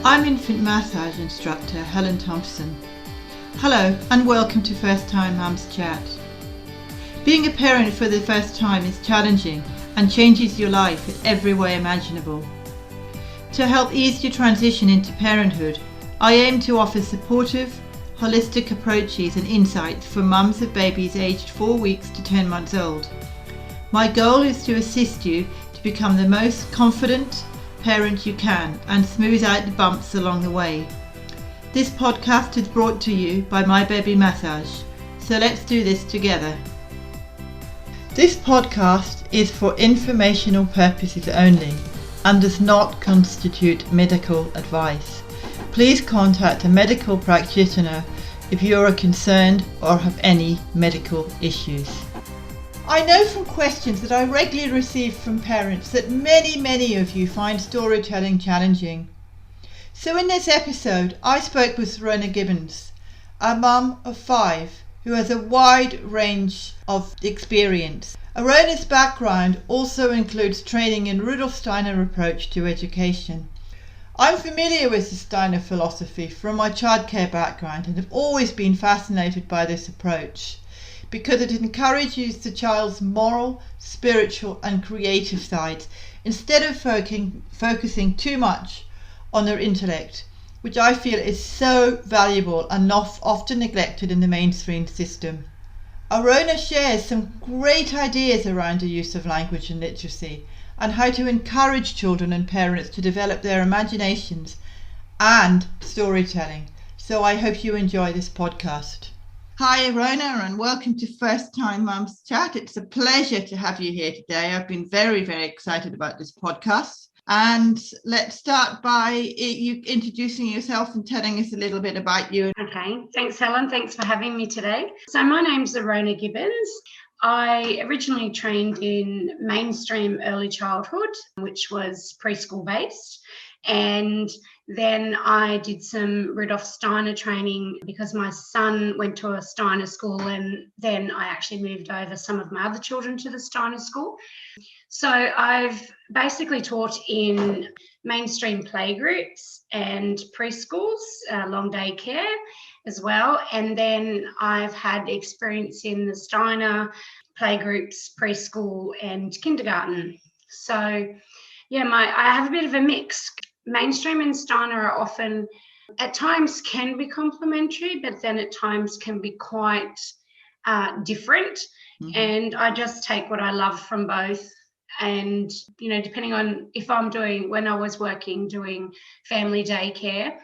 I'm infant massage instructor Helen Thompson. Hello and welcome to First Time Mums Chat. Being a parent for the first time is challenging and changes your life in every way imaginable. To help ease your transition into parenthood, I aim to offer supportive, holistic approaches and insights for mums of babies aged 4 weeks to 10 months old. My goal is to assist you to become the most confident parent you can and smooth out the bumps along the way. This podcast is brought to you by My Baby Massage, so let's do this together. This podcast is for informational purposes only and does not constitute medical advice. Please contact a medical practitioner if you are concerned or have any medical issues. I know from questions that I regularly receive from parents that many of you find storytelling challenging. So in this episode, I spoke with Arona Gibbins, a mum of 5 who has a wide range of experience. Arona's background also includes training in Rudolf Steiner approach to education. I'm familiar with the Steiner philosophy from my childcare background and have always been fascinated by this approach, because it encourages the child's moral, spiritual and creative sides instead of focusing too much on their intellect, which I feel is so valuable and often neglected in the mainstream system. Arona shares some great ideas around the use of language and literacy and how to encourage children and parents to develop their imaginations and storytelling. So I hope you enjoy this podcast. Hi Arona, and welcome to First Time Mums Chat. It's a pleasure to have you here today. I've been very excited about this podcast. And let's start by you introducing yourself and telling us a little bit about you. Okay, thanks Helen. Thanks for having me today. So my name's Arona Gibbins. I originally trained in mainstream early childhood, which was preschool based. And then I did some Rudolf Steiner training because my son went to a Steiner school, and then I actually moved over some of my other children to the Steiner school. So I've basically taught in mainstream playgroups and preschools, long day care as well. And then I've had experience in the Steiner playgroups, preschool and kindergarten. So yeah, I have a bit of a mix. Mainstream and Steiner are often, at times can be complementary, but then at times can be quite different. Mm-hmm. And I just take what I love from both. And, you know, depending on if I'm when I was doing family daycare,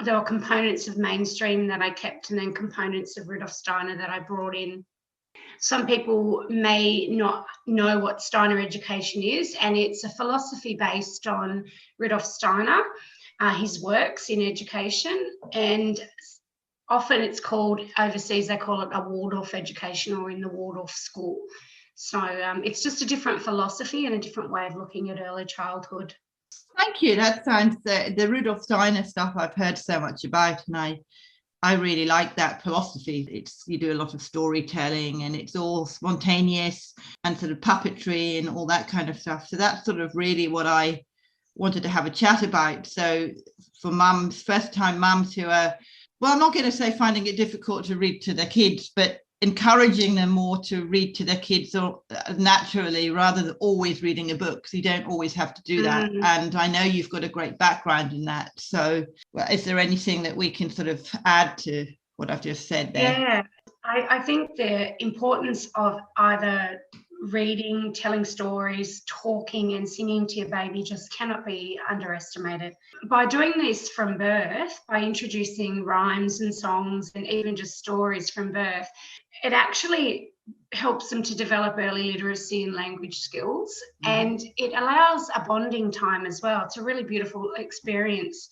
there were components of mainstream that I kept and then components of Rudolf Steiner that I brought in. Some people may not know what Steiner education is, and it's a philosophy based on Rudolf Steiner, his works in education, and often it's called, overseas they call it a Waldorf education or in the Waldorf school. So it's just a different philosophy and a different way of looking at early childhood. Thank you. That sounds, the Rudolf Steiner stuff I've heard so much about, and I really like that philosophy. You do a lot of storytelling and it's all spontaneous and sort of puppetry and all that kind of stuff. So that's sort of really what I wanted to have a chat about. So for mums, first time mums who are, well, I'm not going to say finding it difficult to read to their kids, but encouraging them more to read to their kids naturally rather than always reading a book. So you don't always have to do that. And I know you've got a great background in that. So is there anything that we can sort of add to what I've just said there? Yeah, I think the importance of either reading, telling stories, talking and singing to your baby just cannot be underestimated. By doing this from birth, by introducing rhymes and songs and even just stories from birth, it actually helps them to develop early literacy and language skills. And it allows a bonding time as well. It's a really beautiful experience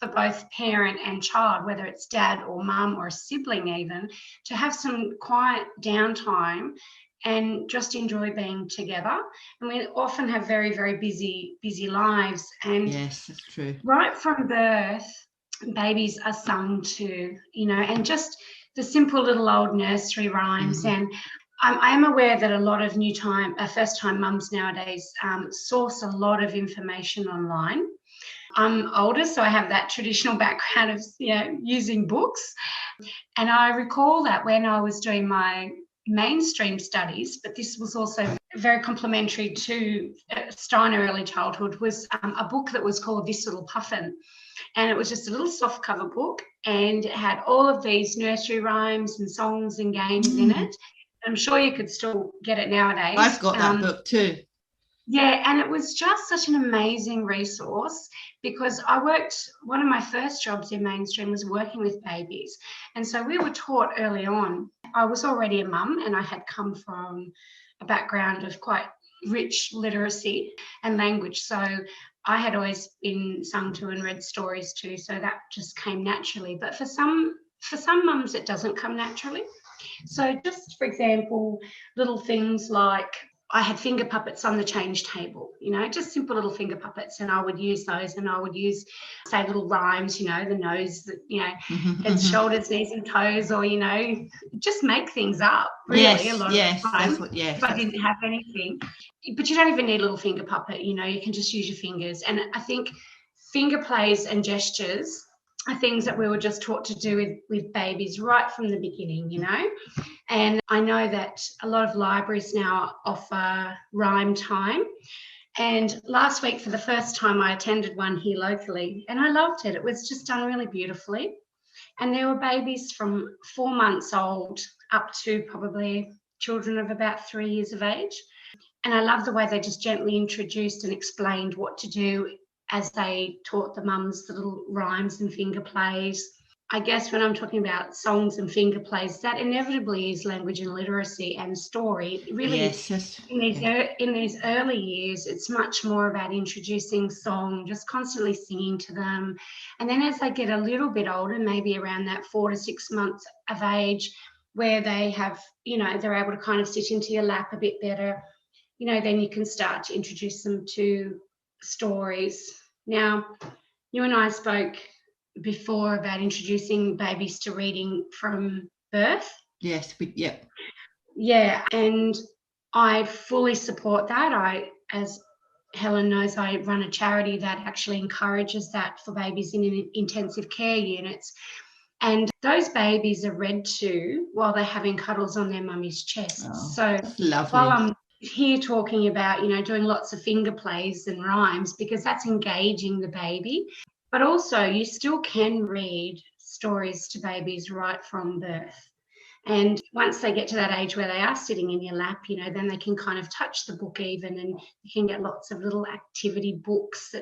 for both parent and child, whether it's dad or mum or a sibling even, to have some quiet downtime and just enjoy being together. And we often have very busy lives. And yes, that's true. Right from birth, babies are sung to, you know, and just the simple little old nursery rhymes. And I am aware that a lot of first-time mums nowadays source a lot of information online. I'm older, so I have that traditional background of, using books. And I recall that when I was doing my mainstream studies, but this was also very complementary to Steiner early childhood, was a book that was called This Little Puffin. And it was just a little soft cover book, and it had all of these nursery rhymes and songs and games in it. I'm sure you could still get it nowadays. I've got that book too. Yeah, and it was just such an amazing resource, because one of my first jobs in mainstream was working with babies. And so we were taught early on. I was already a mum, and I had come from a background of quite rich literacy and language. So I had always been sung to and read stories to, so that just came naturally. But for some mums, it doesn't come naturally. So just, for example, little things like I had finger puppets on the change table, just simple little finger puppets, and I would use those, and I would use, say, little rhymes, the nose, heads, shoulders, knees and toes, or, just make things up, really, a lot of the time, if I didn't have anything. But you don't even need a little finger puppet, you can just use your fingers. And I think finger plays and gestures are things that we were just taught to do with babies right from the beginning, And I know that a lot of libraries now offer rhyme time. And last week, for the first time, I attended one here locally, and I loved it. It was just done really beautifully. And there were babies from 4 months old up to probably children of about 3 years of age. And I love the way they just gently introduced and explained what to do as they taught the mums the little rhymes and finger plays. I guess when I'm talking about songs and finger plays, that inevitably is language and literacy and story. Really, in these early years, it's much more about introducing song, just constantly singing to them. And then as they get a little bit older, maybe around that 4 to 6 months of age, where they have, they're able to kind of sit into your lap a bit better, then you can start to introduce them to stories. Now, you and I spoke before about introducing babies to reading from birth. Yes, Yeah, and I fully support that. As Helen knows, I run a charity that actually encourages that for babies in intensive care units. And those babies are read to while they're having cuddles on their mummy's chest. Oh, so lovely. While I'm here talking about, doing lots of finger plays and rhymes, because that's engaging the baby, but also you still can read stories to babies right from birth. And once they get to that age where they are sitting in your lap, then they can kind of touch the book even, and you can get lots of little activity books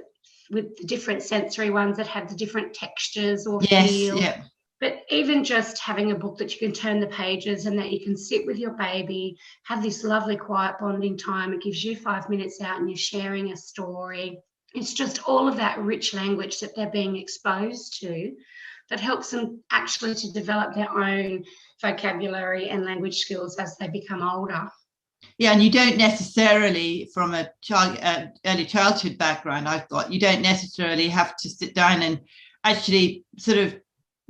with the different sensory ones that have the different textures or feel. Yeah. But even just having a book that you can turn the pages and that you can sit with your baby, have this lovely quiet bonding time. It gives you 5 minutes out and you're sharing a story. It's just all of that rich language that they're being exposed to that helps them actually to develop their own vocabulary and language skills as they become older. Yeah, and you don't necessarily, from a early childhood background I've got, you don't necessarily have to sit down and actually sort of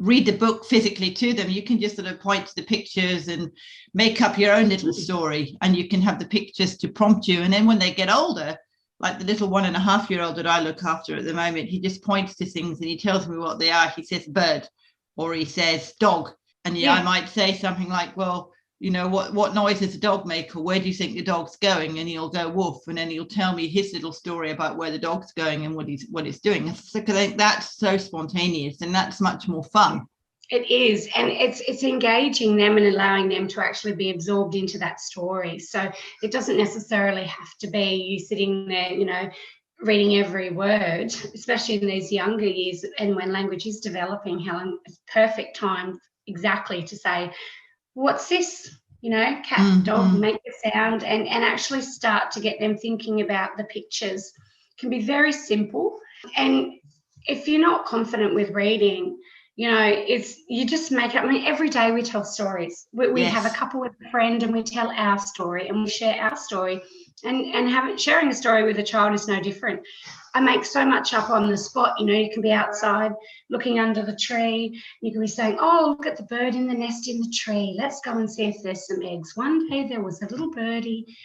read the book physically to them. You can just sort of point to the pictures and make up your own little story, and you can have the pictures to prompt you. And then when they get older, like the little 1.5-year-old that I look after at the moment, he just points to things and he tells me what they are. He says bird, or he says dog. And I might say something like, well, what noise does a dog make, or where do you think the dog's going? And he'll go woof, and then he'll tell me his little story about where the dog's going and what it's doing. So I think that's so spontaneous, and that's much more fun. It is, and it's engaging them and allowing them to actually be absorbed into that story. So it doesn't necessarily have to be you sitting there, reading every word, especially in these younger years and when language is developing. Helen, it's perfect time exactly to say, what's this? Cat, dog, make the sound, and actually start to get them thinking about the pictures. It can be very simple. And if you're not confident with reading, you just make it. I mean, every day we tell stories. We have a couple with a friend and we tell our story and we share our story. And sharing a story with a child is no different. I make so much up on the spot. You can be outside looking under the tree. You can be saying, oh, look at the bird in the nest in the tree. Let's go and see if there's some eggs. One day there was a little birdie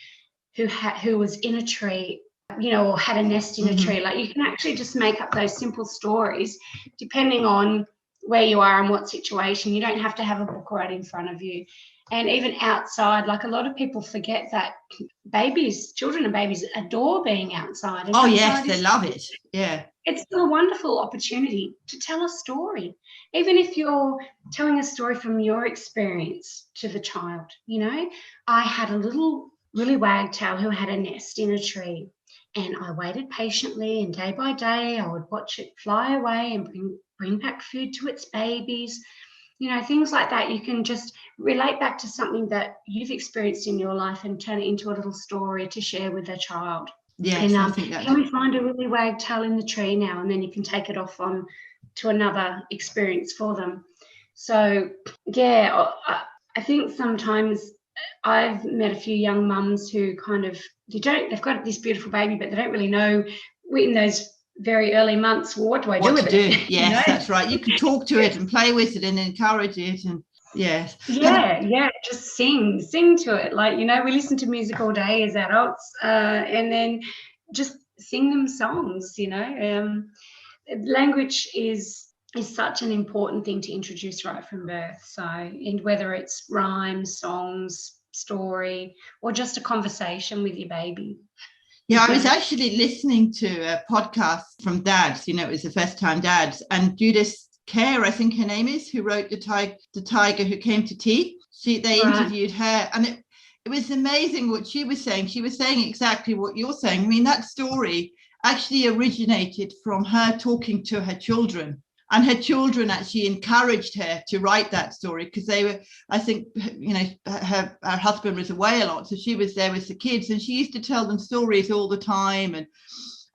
who was in a tree or had a nest in a tree. Like, you can actually just make up those simple stories depending on where you are and what situation. You don't have to have a book right in front of you. And even outside, like, a lot of people forget that children and babies adore being outside. And yes, they love it. Yeah. It's a wonderful opportunity to tell a story, even if you're telling a story from your experience to the child. I had a little willy wagtail who had a nest in a tree, and I waited patiently, and day by day I would watch it fly away and bring back food to its babies. Things like that. You can just relate back to something that you've experienced in your life and turn it into a little story to share with a child. Yes, and I think that's... can we find a willy wagtail in the tree now? And then you can take it off on to another experience for them. So yeah, I think sometimes I've met a few young mums who kind of, they've got this beautiful baby, but they don't really know in those very early months, well, what do I do with it? Yes, that's right. You can talk to it and play with it and encourage it. And yes. Just sing to it. Like, we listen to music all day as adults, and then just sing them songs. Language is such an important thing to introduce right from birth. So, and whether it's rhymes, songs, story, or just a conversation with your baby. Yeah, I was actually listening to a podcast from dads, it was the first time dads, and Judith Kerr, I think her name is, who wrote the Tiger Who Came to Tea. They interviewed her, and it was amazing what she was saying. She was saying exactly what you're saying. I mean, that story actually originated from her talking to her children. And her children actually encouraged her to write that story because they were, I think, her husband was away a lot. So she was there with the kids, and she used to tell them stories all the time.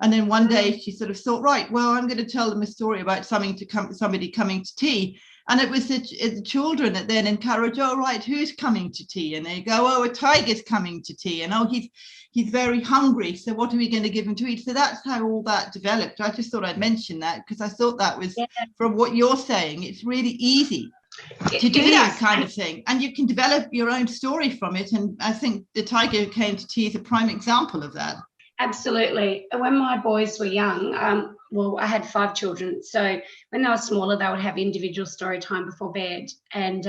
And then one day she sort of thought, right, well, I'm going to tell them a story about somebody coming to tea. And it was the children that then encouraged, oh, right, who's coming to tea? And they go, oh, a tiger's coming to tea. And, oh, he's very hungry. So what are we going to give him to eat? So that's how all that developed. I just thought I'd mention that because I thought that was, from what you're saying, it's really easy to do that kind of thing. And you can develop your own story from it. And I think The Tiger Who Came to Tea is a prime example of that. Absolutely. When my boys were young, I had 5 children. So when they were smaller, they would have individual story time before bed. And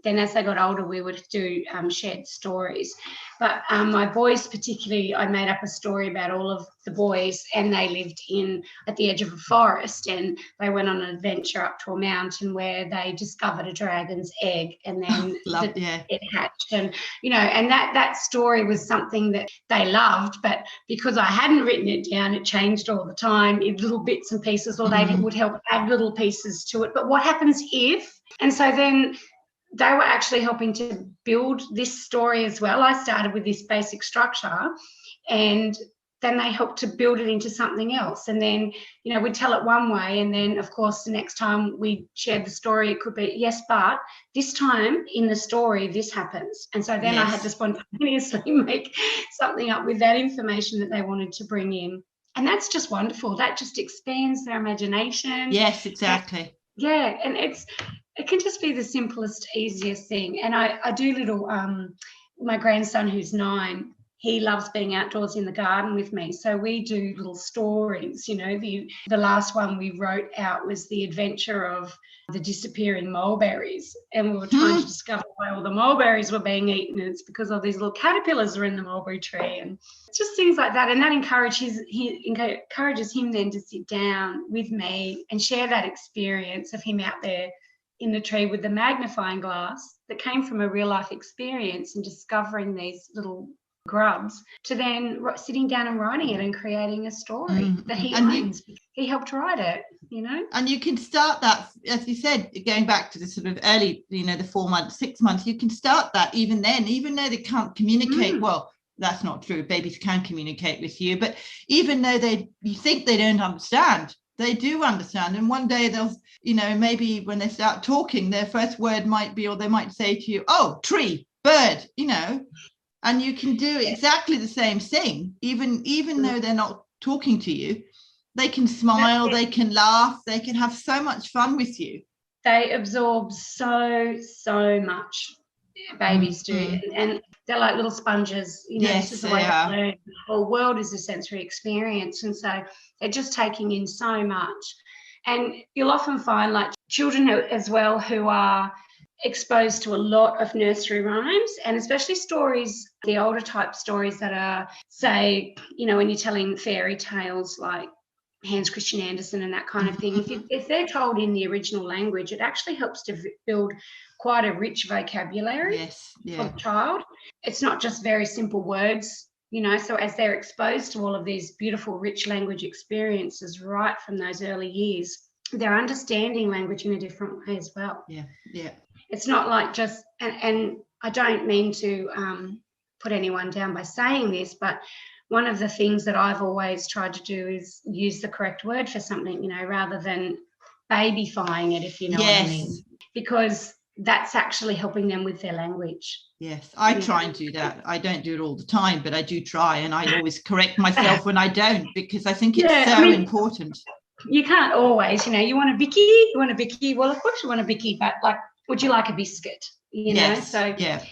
then as they got older, we would do shared stories. But my boys particularly, I made up a story about all of the boys, and they lived at the edge of a forest, and they went on an adventure up to a mountain where they discovered a dragon's egg, and then it hatched. And, and that story was something that they loved, but because I hadn't written it down, it changed all the time in little bits and pieces, or they would help add little pieces to it. But what happens if? And so then they were actually helping to build this story as well. I started with this basic structure, and then they helped to build it into something else. And then, we'd tell it one way, and then, of course, the next time we shared the story, it could be, yes, but this time in the story, this happens. And so then I had to spontaneously make something up with that information that they wanted to bring in. And that's just wonderful. That just expands their imagination. Yes, exactly. And it can just be the simplest, easiest thing. And I do little, my grandson who's 9, he loves being outdoors in the garden with me. So we do little stories. The last one we wrote out was the adventure of the disappearing mulberries. And we were trying to discover why all the mulberries were being eaten. And it's because all these little caterpillars are in the mulberry tree. And just things like that. And that encourages him then to sit down with me and share that experience of him out there in the tree with the magnifying glass that came from a real life experience and discovering these little grubs, to then sitting down and writing it and creating a story that he owns. He helped write it, And you can start that, as you said, going back to the sort of early, the 4 months, 6 months, you can start that even then, even though they can't communicate. Well, that's not true. Babies can communicate with you, but even though you think they don't understand, they do understand. And one day they'll, maybe when they start talking, their first word might be, or they might say to you, oh, tree, bird, and you can do exactly the same thing, even though they're not talking to you. They can smile, they can laugh, they can have so much fun with you. They absorb so much, babies do. And they're like little sponges, you know. Yes, this is the they way are. they learn. The whole world is a sensory experience, and so they're just taking in so much. And you'll often find like children as well who are exposed to a lot of nursery rhymes, and especially stories, the older type stories that are, say, you know, when you're telling fairy tales like Hans Christian Andersen and that kind of thing, if they're told in the original language, it actually helps to build quite a rich vocabulary Yes, for yeah. the child. It's not just very simple words, you know, so as they're exposed to all of these beautiful, rich language experiences right from those early years, they're understanding language in a different way as well. Yeah, yeah. It's not like just, and I don't mean to put anyone down by saying this, but one of the things that I've always tried to do is use the correct word for something, you know, rather than babyfying it, if you know what I mean, because that's actually helping them with their language. Yes, I try and do that. I don't do it all the time, but I do try, and I always correct myself when I don't, because I think it's important. You can't always, you know, you want a Vicky, well, of course you want a Vicky, but like, would you like a biscuit? You know, so yeah.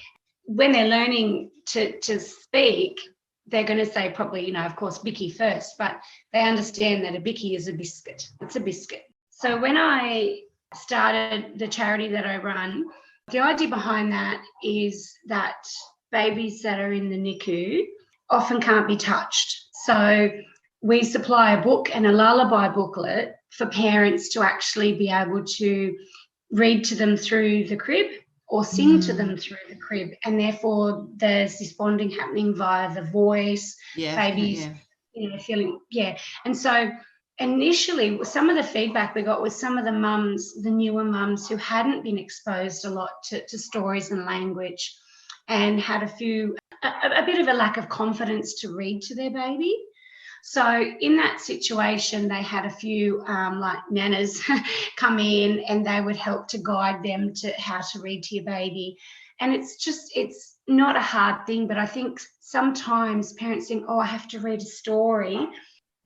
When they're learning to speak, they're going to say probably, you know, of course, Vicky first, but they understand that a Vicky is a biscuit. It's a biscuit. So when I started the charity that I run, the idea behind that is that babies that are in the NICU often can't be touched. So we supply a book and a lullaby booklet for parents to actually be able to read to them through the crib or sing to them through the crib. And therefore there's this bonding happening via the voice, babies, you know, feeling, And so initially, some of the feedback we got was some of the mums, the newer mums who hadn't been exposed a lot to stories and language and had a bit of a lack of confidence to read to their baby. So in that situation, they had a few like nanas come in, and they would help to guide them to how to read to your baby. And it's not a hard thing, but I think sometimes parents think, oh, I have to read a story.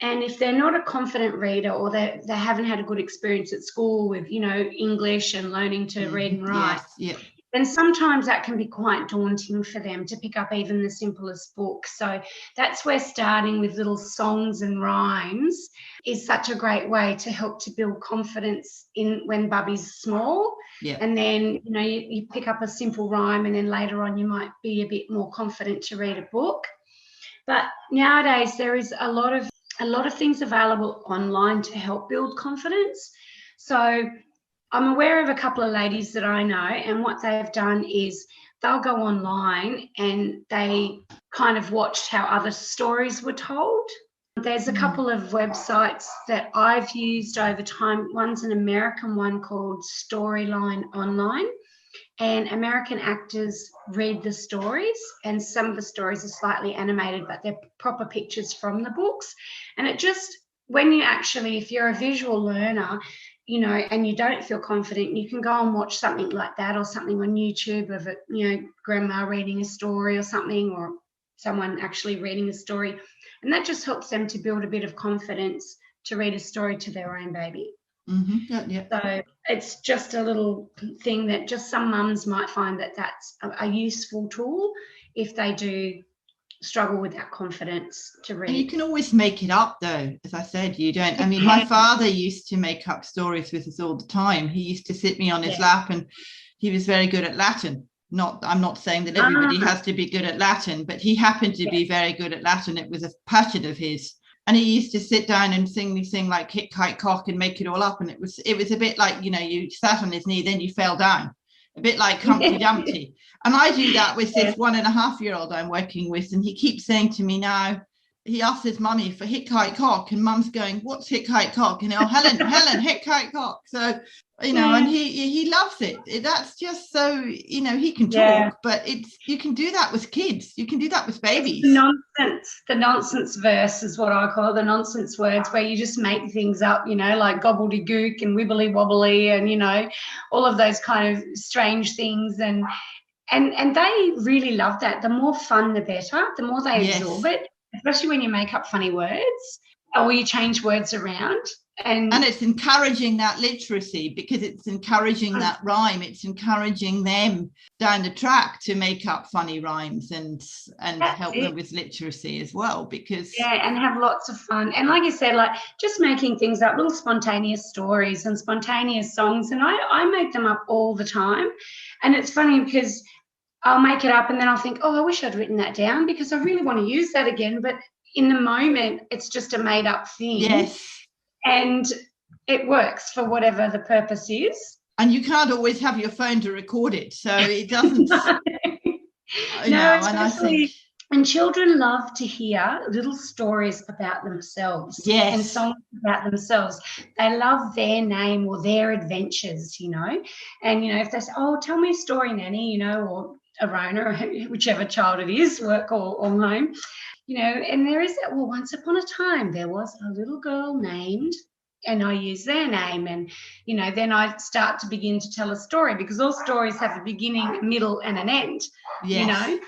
And if they're not a confident reader, or they haven't had a good experience at school with, you know, English and learning to read and write, then sometimes that can be quite daunting for them to pick up even the simplest book. So that's where starting with little songs and rhymes is such a great way to help to build confidence in when Bubby's small. And then, you know, you pick up a simple rhyme, and then later on you might be a bit more confident to read a book. But nowadays there is a lot of things available online to help build confidence. So I'm aware of a couple of ladies that I know, and what they've done is they'll go online and they kind of watched how other stories were told. There's a couple of websites that I've used over time. One's an American one called Storyline Online, and American actors read the stories, and some of the stories are slightly animated, but they're proper pictures from the books. And it just, when you actually, if you're a visual learner, you know, and you don't feel confident, you can go and watch something like that, or something on YouTube of it, you know, grandma reading a story or something, or someone actually reading a story. And that just helps them to build a bit of confidence to read a story to their own baby. So it's just a little thing that just some mums might find that that's a useful tool if they do struggle with that confidence to read. And you can always make it up, though. As I said, you don't. I mean, my father used to make up stories with us all the time. He used to sit me on his lap, and he was very good at Latin. I'm not saying that everybody has to be good at Latin, but he happened to be very good at Latin. It was a passion of his. And he used to sit down and sing me like Hick, Kite, Cock, and make it all up. And it was a bit like, you know, you sat on his knee, then you fell down, a bit like Humpty Dumpty. And I do that with this 1.5-year-old I'm working with. And he keeps saying to me now, he asks his mummy for Hick, Kite, Cock, and mum's going, what's Hick, Kite, Cock? And Helen, Hick, Kite, Cock. So, you know, and he loves it. That's just so, you know, he can talk, but you can do that with kids. You can do that with babies. The nonsense verse is what I call it, the nonsense words, where you just make things up, you know, like gobbledygook and wibbly wobbly, and, you know, all of those kind of strange things. And they really love that. The more fun, the better. The more they absorb it, especially when you make up funny words or you change words around. And it's encouraging that literacy, because it's encouraging that rhyme. It's encouraging them down the track to make up funny rhymes and help them with literacy as well, because and have lots of fun. And like you said, like just making things up, little spontaneous stories and spontaneous songs. And I make them up all the time. And it's funny because I'll make it up and then I'll think, oh, I wish I'd written that down because I really want to use that again. But in the moment, it's just a made up thing. Yes. And it works for whatever the purpose is. And you can't always have your phone to record it, so it doesn't. And children love to hear little stories about themselves. Yes. And songs about themselves. They love their name or their adventures, you know. And, you know, if they say, oh, tell me a story, Nanny, you know, or Arona, or whichever child it is, work or home, you know, and there is that, well, once upon a time, there was a little girl named, and I use their name, and, you know, then I start to begin to tell a story, because all stories have a beginning, a middle, and an end, yes. You know.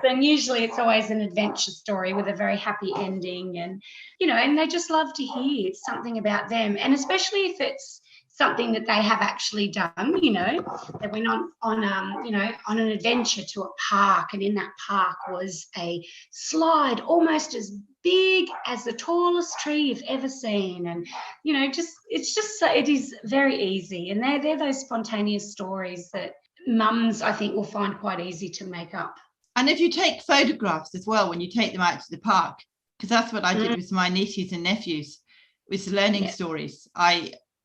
Then usually it's always an adventure story with a very happy ending, and, you know, and they just love to hear something about them, and especially if it's something that they have actually done, you know. They went on you know, on an adventure to a park, and in that park was a slide almost as big as the tallest tree you've ever seen, and, you know, it is very easy, and they're those spontaneous stories that mums, I think, will find quite easy to make up. And if you take photographs as well, when you take them out to the park, because that's what I did with my nieces and nephews, with learning stories.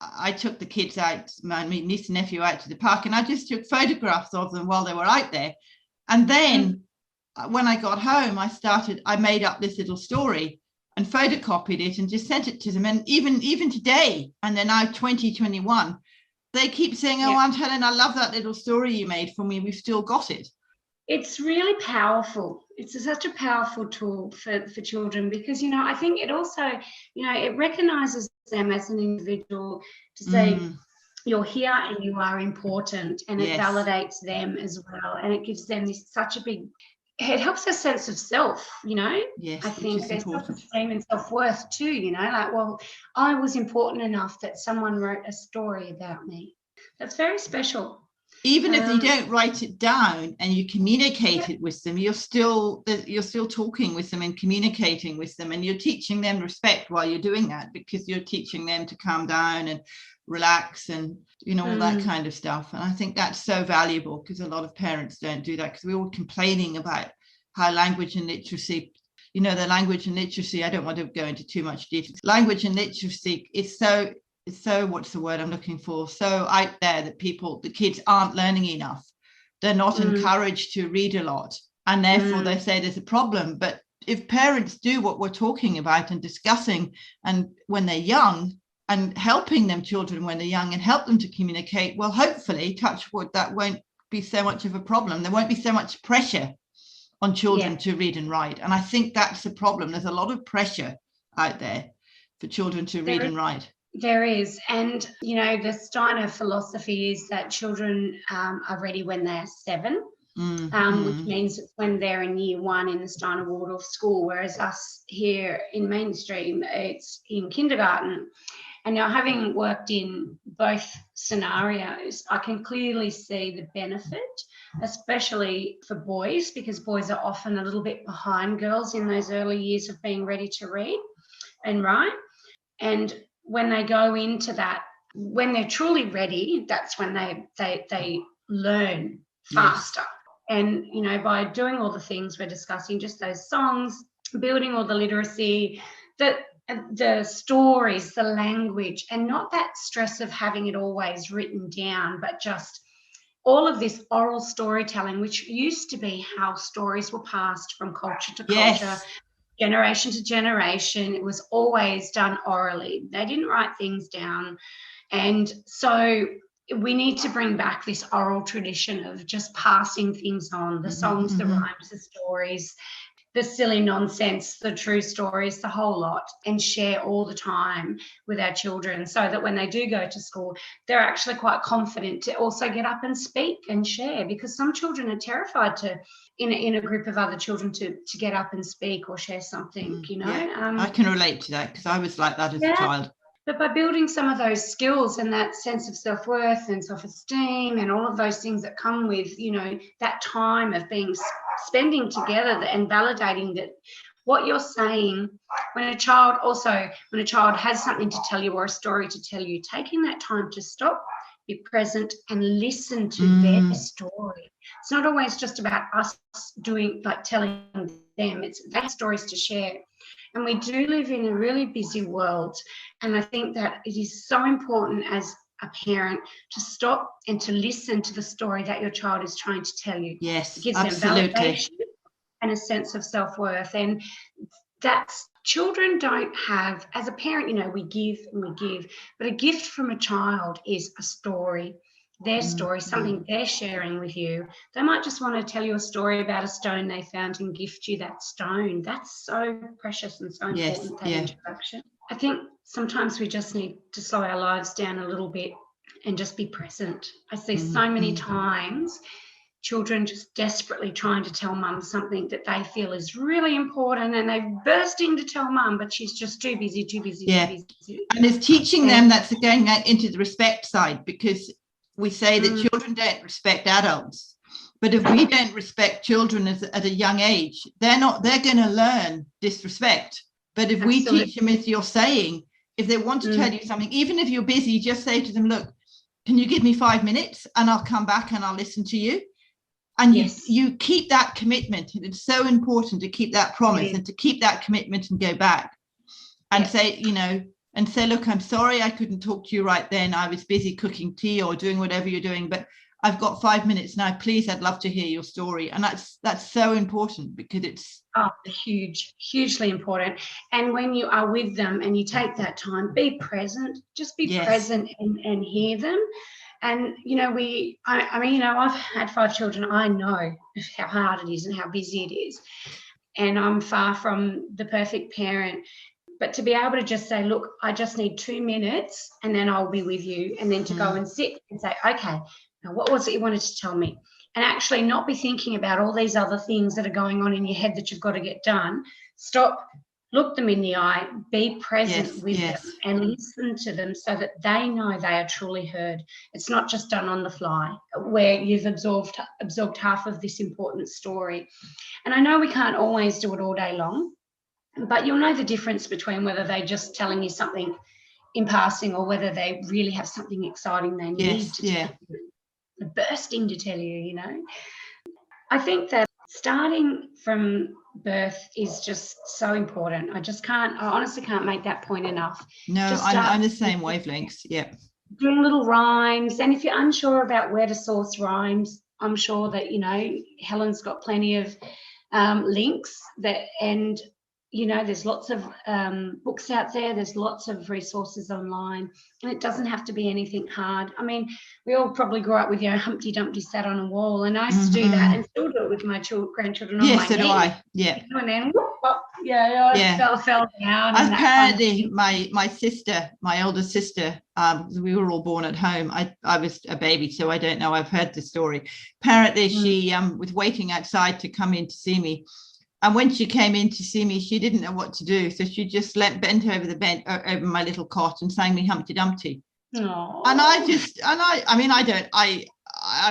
I took the kids out, my niece and nephew, out to the park, and I just took photographs of them while they were out there. And then when I got home, I made up this little story and photocopied it and just sent it to them. And even today, and they're now 2021, they keep saying, oh, Aunt Helen, I love that little story you made for me. We've still got it. It's really powerful. It's such a powerful tool for children, because, you know, I think it also, you know, it recognises them as an individual, to say you're here and you are important, and it validates them as well, and it gives them it helps their sense of self, you know. Yes, I think there's self-esteem and self-worth too, you know, like, well, I was important enough that someone wrote a story about me. That's very special. Even if you don't write it down and you communicate it with them, you're still talking with them and communicating with them, and you're teaching them respect while you're doing that, because you're teaching them to calm down and relax and, you know, all that kind of stuff. And I think that's so valuable, because a lot of parents don't do that, because we're all complaining about how language and literacy, you know, the language and literacy, I don't want to go into too much detail. Language and literacy is so, what's the word I'm looking for, so out there that the kids aren't learning enough. They're not encouraged to read a lot, and therefore they say there's a problem. But if parents do what we're talking about and discussing, and when they're young, and helping them, children, when they're young, and help them to communicate, well, hopefully, touch wood, that won't be so much of a problem. There won't be so much pressure on children to read and write. And I think that's the problem. There's a lot of pressure out there for children to read and write. There is. And, you know, the Steiner philosophy is that children are ready when they're 7, which means it's when they're in year 1 in the Steiner Waldorf school, whereas us here in mainstream, it's in kindergarten. And now, having worked in both scenarios, I can clearly see the benefit, especially for boys, because boys are often a little bit behind girls in those early years of being ready to read and write. And when they go into that, when they're truly ready, that's when they learn faster. And, you know, by doing all the things we're discussing, just those songs, building all the literacy, the stories, the language, and not that stress of having it always written down, but just all of this oral storytelling, which used to be how stories were passed from culture to culture, generation to generation. It was always done orally. They didn't write things down. And so we need to bring back this oral tradition of just passing things on, the songs, the rhymes, the stories, the silly nonsense, the true stories, the whole lot, and share all the time with our children, so that when they do go to school, they're actually quite confident to also get up and speak and share, because some children are terrified to, in a group of other children, to get up and speak or share something, you know. I can relate to that, because I was like that as a child. But by building some of those skills and that sense of self-worth and self-esteem and all of those things that come with, that time of spending together and validating that what you're saying, when a child has something to tell you or a story to tell you, taking that time to stop, be present and listen to their story. It's not always just about us telling them, it's their stories to share. And we do live in a really busy world. And I think that it is so important as a parent to stop and to listen to the story that your child is trying to tell you. Yes, it gives absolutely. them validation and a sense of self-worth. And that's, children don't have, as a parent, we give and we give, but a gift from a child is a story. Their story, something they're sharing with you. They might just want to tell you a story about a stone they found and gift you that stone. That's so precious and so important, that introduction. I think sometimes we just need to slow our lives down a little bit and just be present. I see so many times children just desperately trying to tell mum something that they feel is really important, and they burst in to tell mum, but she's just too busy. And it's teaching them that's going into the respect side, because we say that children don't respect adults, but if we don't respect children at a young age, they're going to learn disrespect. But if we teach them, as you're saying, if they want to tell you something, even if you're busy, just say to them, look, can you give me 5 minutes and I'll come back and I'll listen to you. And you keep that commitment. And it's so important to keep that promise and to keep that commitment and go back and say, and say, look, I'm sorry I couldn't talk to you right then. I was busy cooking tea or doing whatever you're doing, but I've got 5 minutes now. Please, I'd love to hear your story. And that's so important, because it's hugely important. And when you are with them and you take that time, be present, just be present and hear them. And, I've had 5 children. I know how hard it is and how busy it is. And I'm far from the perfect parent. But to be able to just say, look, I just need 2 minutes and then I'll be with you. And then to go and sit and say, okay, now what was it you wanted to tell me? And actually not be thinking about all these other things that are going on in your head that you've got to get done. Stop, look them in the eye, be present with them and listen to them so that they know they are truly heard. It's not just done on the fly where you've absorbed half of this important story. And I know we can't always do it all day long, but you'll know the difference between whether they're just telling you something in passing or whether they really have something exciting they need to tell you. They're bursting to tell you, I think that starting from birth is just so important. I honestly can't make that point enough. No, I'm the same wavelengths. Yeah. Doing little rhymes. And if you're unsure about where to source rhymes, I'm sure that, Helen's got plenty of links there's lots of books out there. There's lots of resources online, and it doesn't have to be anything hard. I mean, we all probably grew up with, Humpty Dumpty sat on a wall, and I used to do that and still do it with my grandchildren on my knee. Yes, so do I. Yeah. And then, fell down. Apparently, my sister, my older sister, we were all born at home. I was a baby, so I don't know. I've heard the story. Apparently, she was waiting outside to come in to see me. And when she came in to see me, she didn't know what to do. So she just bent over the bed, over my little cot, and sang me Humpty Dumpty. Aww. And I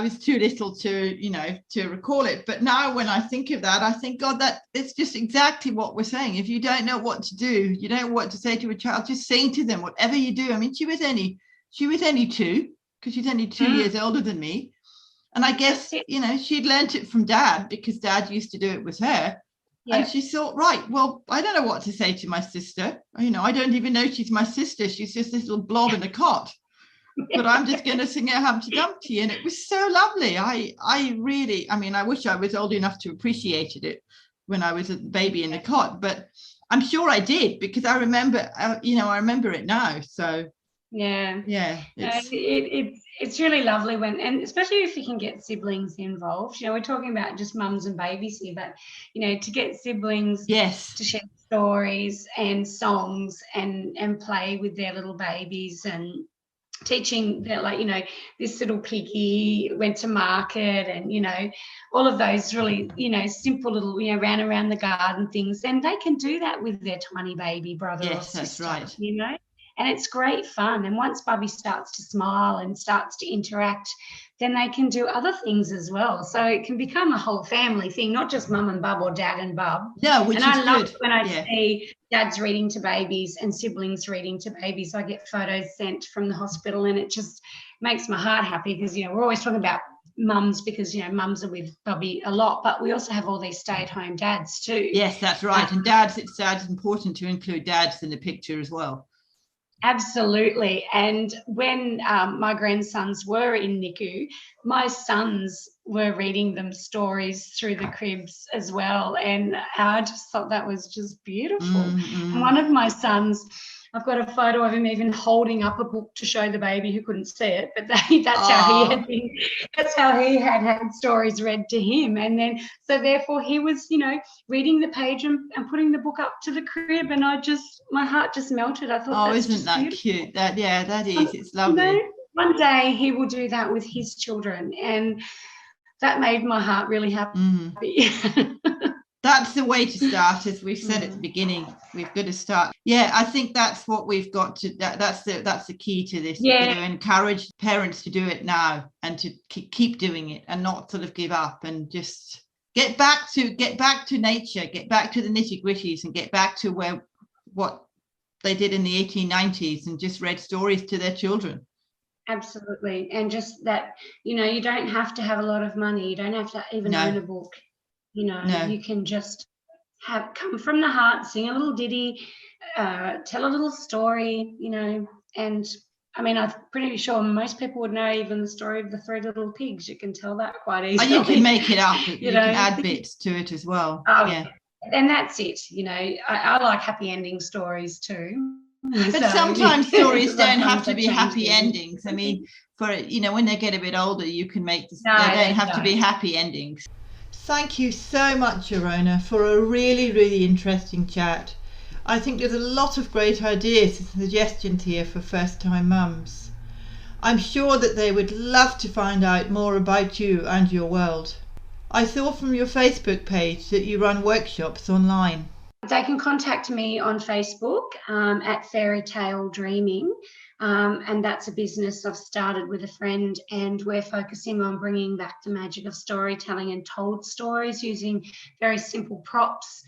was too little to recall it. But now when I think of that, I think, God, that it's just exactly what we're saying. If you don't know what to do, you don't know what to say to a child, just sing to them, whatever you do. I mean, she was only 2, because she's only 2 years older than me. And I guess, she'd learnt it from Dad, because Dad used to do it with her. Yeah. And she thought, right, well, I don't know what to say to my sister. I don't even know she's my sister. She's just this little blob in a cot. But I'm just going to sing her Humpty Dumpty. And it was so lovely. I really, I wish I was old enough to appreciate it when I was a baby in the cot. But I'm sure I did, because I remember, I remember it now. So it's really lovely and especially if you can get siblings involved. We're talking about just mums and babies here, but to get siblings to share stories and songs and play with their little babies, and teaching that this little piggy went to market, and all of those really simple little ran around the garden things, and they can do that with their tiny baby brother or sister. That's right. And it's great fun. And once Bubby starts to smile and starts to interact, then they can do other things as well. So it can become a whole family thing, not just mum and bub or dad and bub. No, which and is I love good. it when I see dads reading to babies and siblings reading to babies. I get photos sent from the hospital, and it just makes my heart happy because, we're always talking about mums because, mums are with Bubby a lot, but we also have all these stay-at-home dads too. Yes, that's right. And dads, it's important to include dads in the picture as well. Absolutely. And when my grandsons were in NICU, my sons were reading them stories through the cribs as well. And I just thought that was just beautiful. And one of my sons, I've got a photo of him even holding up a book to show the baby who couldn't see it, but that's how he had stories read to him. And then, so therefore he was, reading the page and putting the book up to the crib, and my heart just melted. I thought, isn't that beautiful. Cute? That is, it's lovely. One day he will do that with his children, and that made my heart really happy. That's the way to start, as we've said at the beginning. We've got to start. Yeah, I think that's what we've got to. That's the key to this. Yeah. You've got to encourage parents to do it now and to keep doing it and not sort of give up, and just get back to nature, get back to the nitty-gritties, and get back to what they did in the 1890s and just read stories to their children. Absolutely. And just that, you don't have to have a lot of money. You don't have to even own a book. You can just come from the heart, sing a little ditty, tell a little story, and I mean, I'm pretty sure most people would know even the story of the three little pigs. You can tell that quite easily. And you can make it up. You can add bits to it as well. Oh, yeah. And that's it. I like happy ending stories too. But sometimes stories don't have to be happy endings. I mean, when they get a bit older, you can make they don't have to be happy endings. Thank you so much, Arona, for a really, really interesting chat. I think there's a lot of great ideas and suggestions here for first-time mums. I'm sure that they would love to find out more about you and your world. I saw from your Facebook page that you run workshops online. They can contact me on Facebook at Fairy Tale Dreaming. And that's a business I've started with a friend, and we're focusing on bringing back the magic of storytelling and told stories using very simple props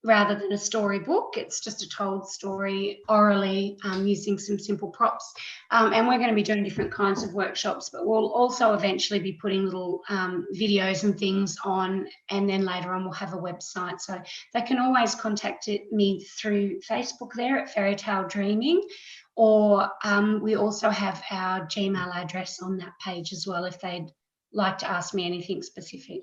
rather than a storybook. It's just a told story orally using some simple props. And we're going to be doing different kinds of workshops, but we'll also eventually be putting little videos and things on, and then later on we'll have a website. So they can always contact me through Facebook there at Fairy Tale Dreaming. Or we also have our Gmail address on that page as well if they'd like to ask me anything specific.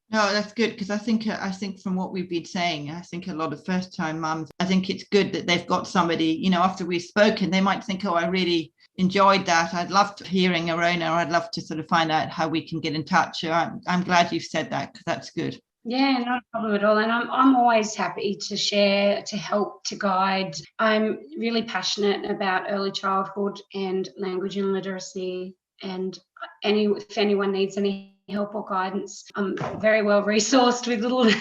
No, that's good, because I think from what we've been saying, I think a lot of first-time mums, I think it's good that they've got somebody, after we've spoken, they might think, oh, I really enjoyed that. I'd love to hearing Arona, or I'd love to sort of find out how we can get in touch. So I'm glad you've said that, because that's good. Yeah, not a problem at all. And I'm always happy to share, to help, to guide. I'm really passionate about early childhood and language and literacy. And if anyone needs any help or guidance, I'm very well resourced with little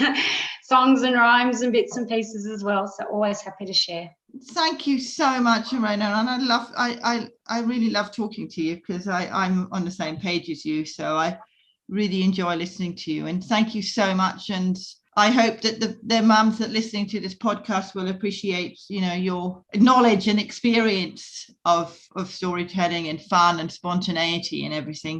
songs and rhymes and bits and pieces as well. So always happy to share. Thank you so much, Arona. And I really love talking to you, because I'm on the same page as you. So I really enjoy listening to you, and thank you so much. And I hope that the mums that are listening to this podcast will appreciate, your knowledge and experience of storytelling and fun and spontaneity and everything.